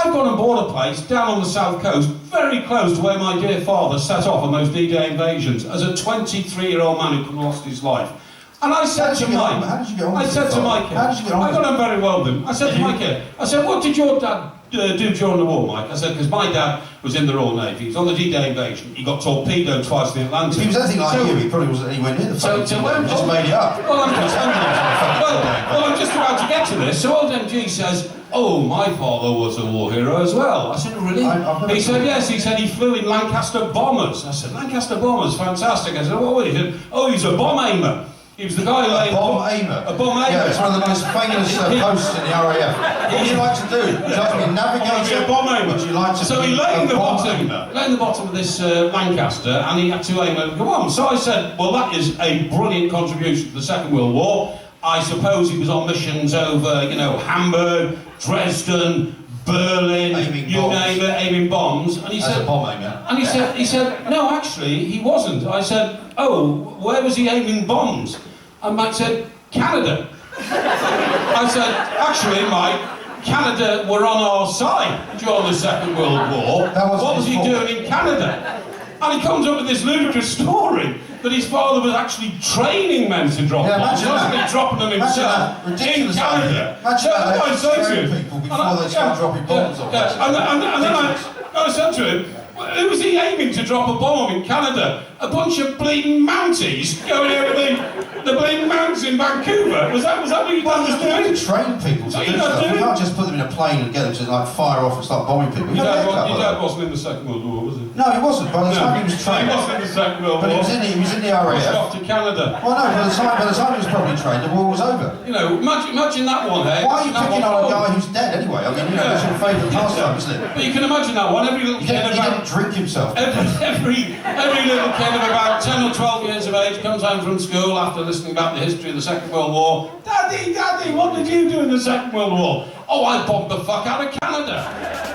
I've gone and bought a place down on the south coast, very close to where my dear father set off on those D-Day invasions as a 23-year-old man who could have lost his life. And I said to Mike, I said to Mike, I got on very well with him. I said to Mike, I said, what did your dad do during the war, Mike? I said, because my dad was in the Royal Navy. He was on the D-Day invasion. He got torpedoed twice in the Atlantic. If he was anything like you, he probably wasn't anywhere near the fucking thing. He just made it up. Well, I'm just about to get to this. So old MG says, oh, my father was a war hero as well. I said, really? He said, yes. He said he flew in Lancaster bombers. I said, Lancaster bombers, fantastic. I said, what was he? He said, oh, he's a bomb aimer. He was the guy who A bomb aimer? A bomb aimer. Yeah, it's one of the most famous posts in the RAF. What would you like to do? Would you like to be a navigator? A bomb aimer. Would you like to so be he lay in the bottom. Aimer? Lay in the bottom of this Lancaster, and he had to aim and go on. So I said, well, that is a brilliant contribution to the Second World War. I suppose he was on missions over, you know, Hamburg, Dresden, Berlin, you name it, aiming bombs. And he said, a bomb aimer. And he said, no, actually, he wasn't. I said, oh, where was he aiming bombs? And Mike said, Canada. I said, actually, Mike, Canada were on our side during the Second World War. What was he doing in Canada? And he comes up with this ludicrous story that his father was actually training men to drop bombs, not dropping them himself in Canada. Imagine that, train people before they start dropping bombs on us. And then I said to him, who was he aiming to drop a bomb in Canada? A bunch of bleeding Mounties going over the bleeding mountains in Vancouver. Was that what you done? You have to train people to do stuff. You can't just put them in a plane and get them to like fire off and start bombing people. Your dad wasn't in the Second World War, was he? No, he wasn't. By the time he was trained, he wasn't in the Second World War. But he was in the RAF. Pushed off to Canada. Well, no. By the time he was probably trained, the war was over. You know, imagine that one, hey? Why are you picking on a guy who's dead anyway? I mean, you know, that's your favourite pastime, isn't it? But you can imagine that one. Every little He kid didn't drink himself. Every little kid of about 10 or 12 years of age comes home from school after listening about the history of the Second World War. Daddy, what did you do in the Second World War? Oh, I bombed the fuck out of Canada.